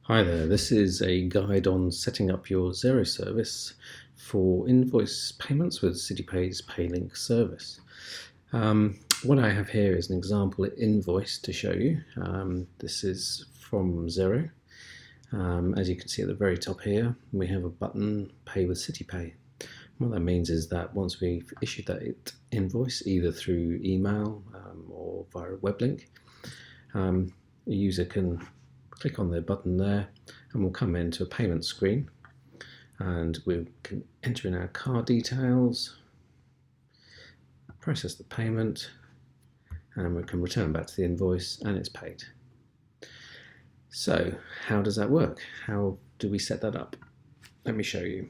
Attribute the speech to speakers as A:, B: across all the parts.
A: Hi there, this is a guide on setting up your Xero service for invoice payments with CityPay's Paylink service. What I have here is an example invoice to show you. This is from Xero. As you can see at the very top here, we have a button, Pay with CityPay. What that means is that once we've issued that invoice, either through email or via a web link, a user can click on the button there and we'll come into a payment screen, and we can enter in our card details, process the payment, and we can return back to the invoice and it's paid. So how does that work? How do we set that up? Let me show you.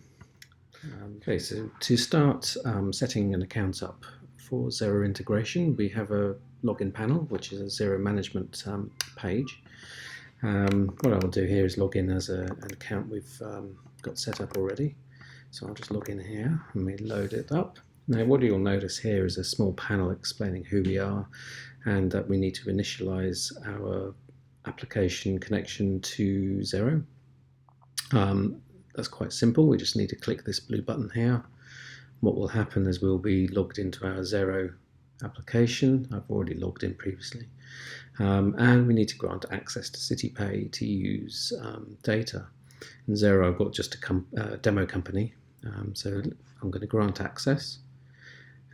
A: Okay, so to start setting an account up for Xero integration, we have a login panel, which is a Xero management page. What I'll do here is log in as an account we've got set up already. So I'll just log in here and we load it up. Now what you'll notice here is a small panel explaining who we are and that we need to initialize our application connection to Xero. That's quite simple. We just need to click this blue button here. What will happen is we'll be logged into our Xero application. I've already logged in previously. And we need to grant access to CityPay to use data. In Xero, I've got just a demo company, so I'm going to grant access.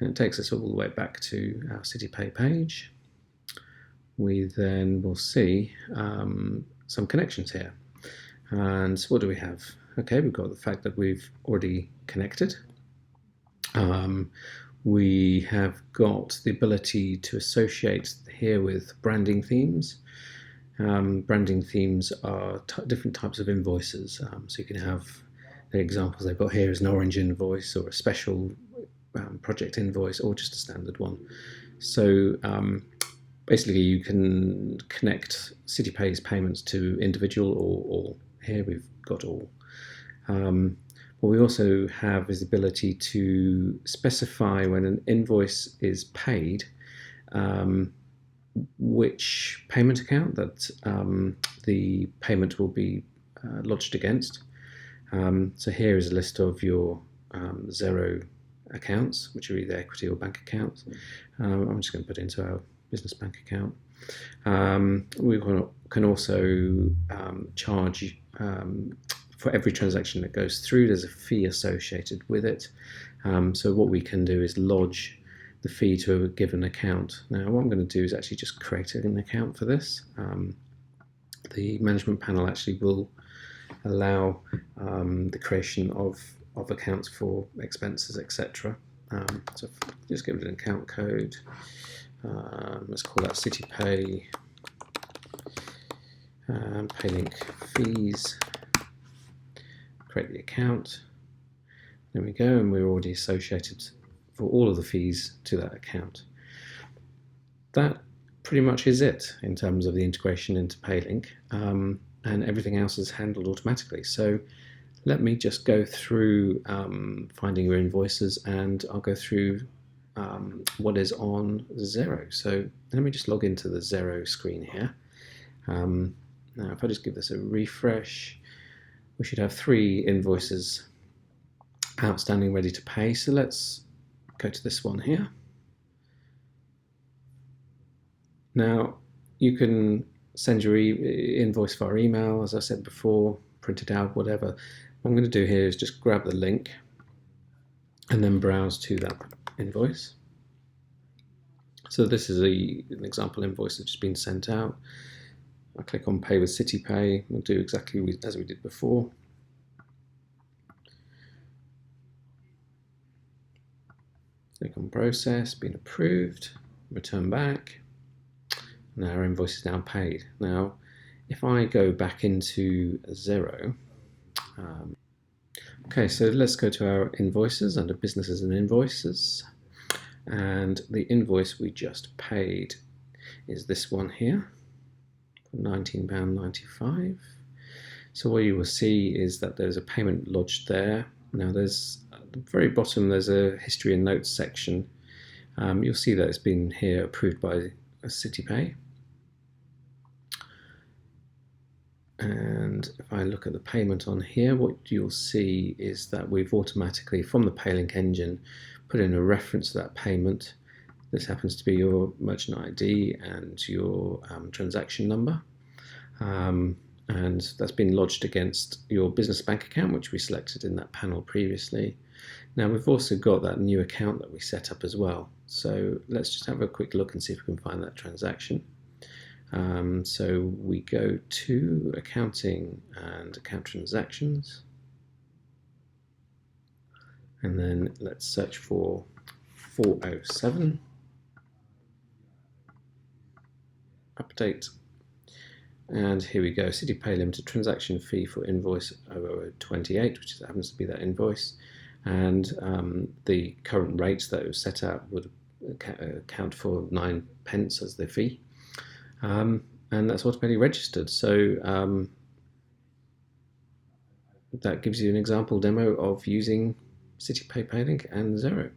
A: And it takes us all the way back to our CityPay page. We then will see some connections here. And what do we have? Okay, we've got the fact that we've already connected. We have got the ability to associate here with branding themes. Branding themes are different types of invoices. So you can have the examples they've got here is an orange invoice or a special project invoice or just a standard one. So basically you can connect CityPay's payments to individual or all. Here we've got all. What we also have is the ability to specify when an invoice is paid which payment account that the payment will be lodged against. So here is a list of your Xero accounts, which are either equity or bank accounts. I'm just going to put it into our business bank account. We can also charge for every transaction that goes through. There's a fee associated with it. So what we can do is lodge the fee to a given account. Now what I'm going to do is actually just create an account for this. The management panel actually will allow the creation of accounts for expenses, etc. So just give it an account code. Let's call that CityPay Paylink fees. Create the account. There we go, and we're already associated for all of the fees to that account. That pretty much is it in terms of the integration into Paylink, and everything else is handled automatically. So let me just go through finding your invoices, and I'll go through what is on Xero. So let me just log into the Xero screen here. Now if I just give this a refresh, we should have 3 invoices outstanding ready to pay. So let's go to this one here. Now you can send your invoice via email, as I said before, print it out, whatever. What I'm going to do here is just grab the link and then browse to that invoice. So this is an example invoice that's just been sent out. I click on Pay with CityPay. We'll do exactly as we did before. Click on Process, been approved, return back. Now our invoice is now paid. Now, if I go back into Xero, okay, so let's go to our invoices under Businesses and Invoices. And the invoice we just paid is this one here. £19.95. So what you will see is that there's a payment lodged there. Now there's at the very bottom there's a history and notes section. You'll see that it's been here approved by CityPay. And if I look at the payment on here, what you'll see is that we've automatically, from the Paylink engine, put in a reference to that payment. This happens to be your merchant ID and your transaction number. And that's been lodged against your business bank account, which we selected in that panel previously. Now we've also got that new account that we set up as well. So let's just have a quick look and see if we can find that transaction. So we go to accounting and account transactions, and then let's search for 407, update, and here we go, CityPay limited transaction fee for invoice 0028, which happens to be that invoice, and the current rates that was set out would account for 9p as the fee. And that's automatically registered. So that gives you an example demo of using CityPay Paylink and Xero.